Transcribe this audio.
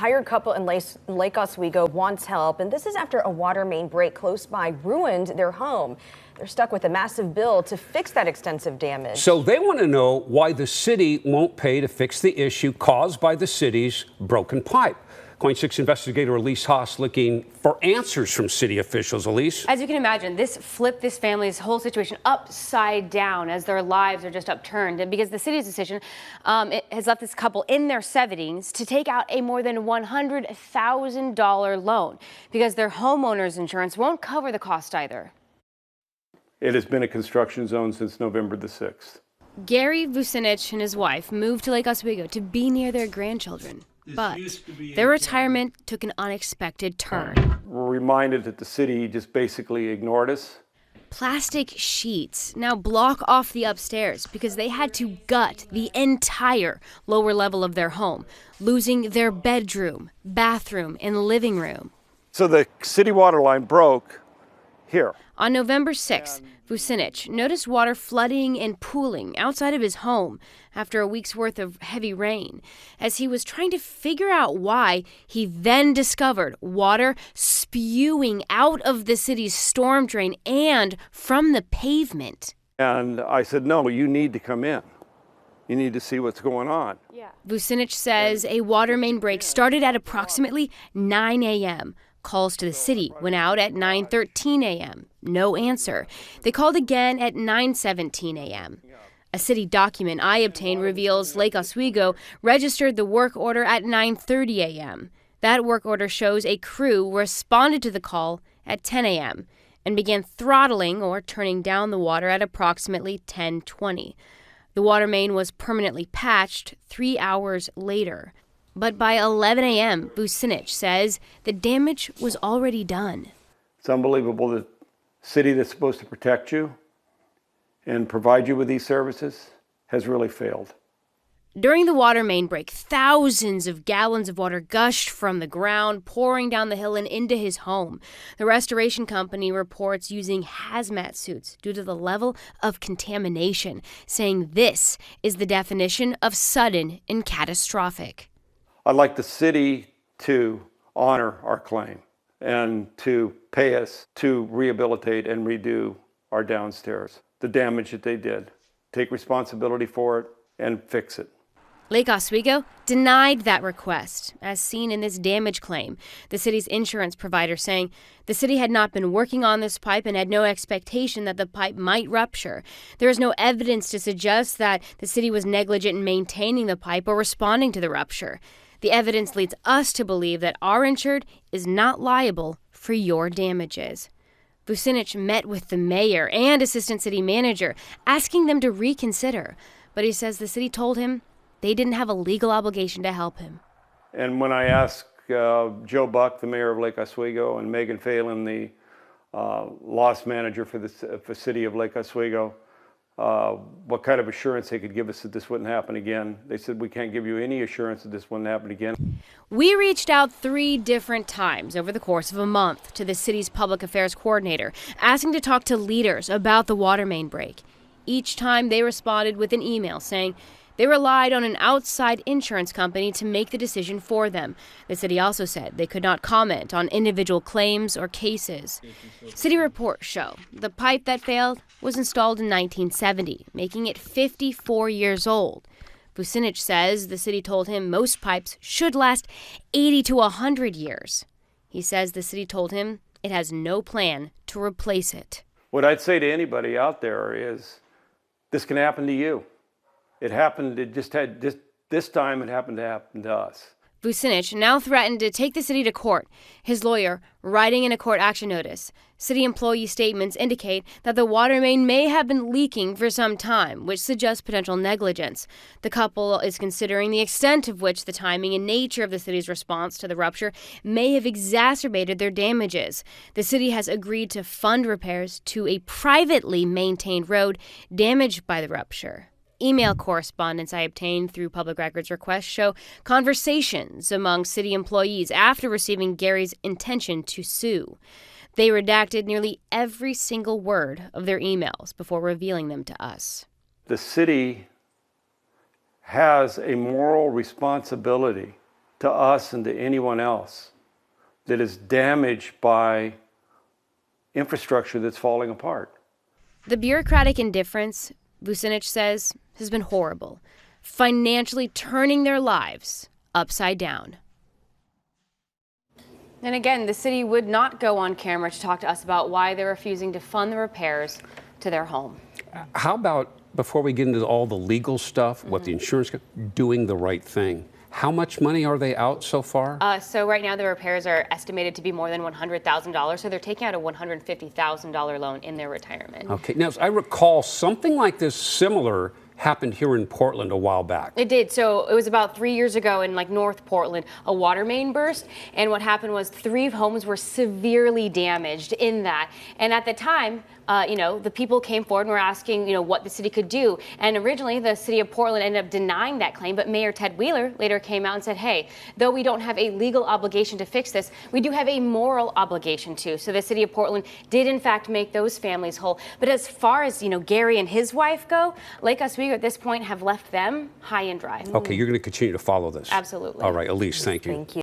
retired couple in Lake Oswego wants help, and this is after a water main break close by ruined their home. They're stuck with a massive bill to fix that extensive damage. So they want to know why the city won't pay to fix the issue caused by the city's broken pipe. KOIN 6 investigator Elise Haas looking for answers from city officials. Elise? As you can imagine, this flipped this family's whole situation upside down as their lives are just upturned. And because the city's decision it has left this couple in their 70s to take out a more than $100,000 loan because their homeowner's insurance won't cover the cost either. It has been a construction zone since November the 6th. Gary Vucinich and his wife moved to Lake Oswego to be near their grandchildren. But their retirement took an unexpected turn. We're reminded that the city just basically ignored us. Plastic sheets now block off the upstairs because they had to gut the entire lower level of their home, losing their bedroom, bathroom, and living room. So the city water line broke here. On November 6th, Vucinich noticed water flooding and pooling outside of his home after a week's worth of heavy rain. As he was trying to figure out why, he then discovered water spewing out of the city's storm drain and from the pavement. And I said, no, you need to come in. You need to see what's going on. Vucinich says a water main break started at approximately 9 a.m. Calls to the city went out at 9:13 a.m. No answer. They called again at 9:17 a.m. A city document I obtained reveals Lake Oswego registered the work order at 9:30 a.m. That work order shows a crew responded to the call at 10 a.m. and began throttling or turning down the water at approximately 10:20. The water main was permanently patched 3 hours later. But by 11 a.m., Vucinich says the damage was already done. It's unbelievable. The city that's supposed to protect you and provide you with these services has really failed. During the water main break, thousands of gallons of water gushed from the ground, pouring down the hill and into his home. The restoration company reports using hazmat suits due to the level of contamination, saying this is the definition of sudden and catastrophic. I'd like the city to honor our claim and to pay us to rehabilitate and redo our downstairs, the damage that they did. Take responsibility for it and fix it. Lake Oswego denied that request, as seen in this damage claim. The city's insurance provider saying the city had not been working on this pipe and had no expectation that the pipe might rupture. There is no evidence to suggest that the city was negligent in maintaining the pipe or responding to the rupture. The evidence leads us to believe that our insured is not liable for your damages. Vucinich met with the mayor and assistant city manager, asking them to reconsider. But he says the city told him they didn't have a legal obligation to help him. And when I asked Joe Buck, the mayor of Lake Oswego, and Megan Phelan, the loss manager for the city of Lake Oswego, what kind of assurance they could give us that this wouldn't happen again. They said, we can't give you any assurance that this wouldn't happen again. We reached out 3 different times over the course of a month to the city's public affairs coordinator, asking to talk to leaders about the water main break. Each time they responded with an email saying they relied on an outside insurance company to make the decision for them. The city also said they could not comment on individual claims or cases. City reports show the pipe that failed was installed in 1970, making it 54 years old. Vucinich says the city told him most pipes should last 80 to 100 years. He says the city told him it has no plan to replace it. What I'd say to anybody out there is this can happen to you. It happened, this time it happened to us. Vucinich now threatened to take the city to court. His lawyer writing in a court action notice. City employee statements indicate that the water main may have been leaking for some time, which suggests potential negligence. The couple is considering the extent of which the timing and nature of the city's response to the rupture may have exacerbated their damages. The city has agreed to fund repairs to a privately maintained road damaged by the rupture. Email correspondence I obtained through public records requests show conversations among city employees after receiving Gary's intention to sue. They redacted nearly every single word of their emails before revealing them to us. The city has a moral responsibility to us and to anyone else that is damaged by infrastructure that's falling apart. The bureaucratic indifference, Vucinic says, has been horrible, financially turning their lives upside down. And again, the city would not go on camera to talk to us about why they're refusing to fund the repairs to their home. How about, before we get into all the legal stuff, what the insurance, doing the right thing? How much money are they out so far? So right now the repairs are estimated to be more than $100,000. So they're taking out a $150,000 loan in their retirement. Okay. Now, I recall something like this similar happened here in Portland a while back. It did. So it was about 3 years ago in North Portland, a water main burst. And what happened was 3 homes were severely damaged in that. And at the time, the people came forward and were asking, what the city could do. And originally the city of Portland ended up denying that claim. But Mayor Ted Wheeler later came out and said, hey, though we don't have a legal obligation to fix this, we do have a moral obligation to. So the city of Portland did in fact make those families whole. But as far as, Gary and his wife go, Lake Oswego at this point have left them high and dry. Okay, you're going to continue to follow this. Absolutely. All right, Elise, thank you. Thank you.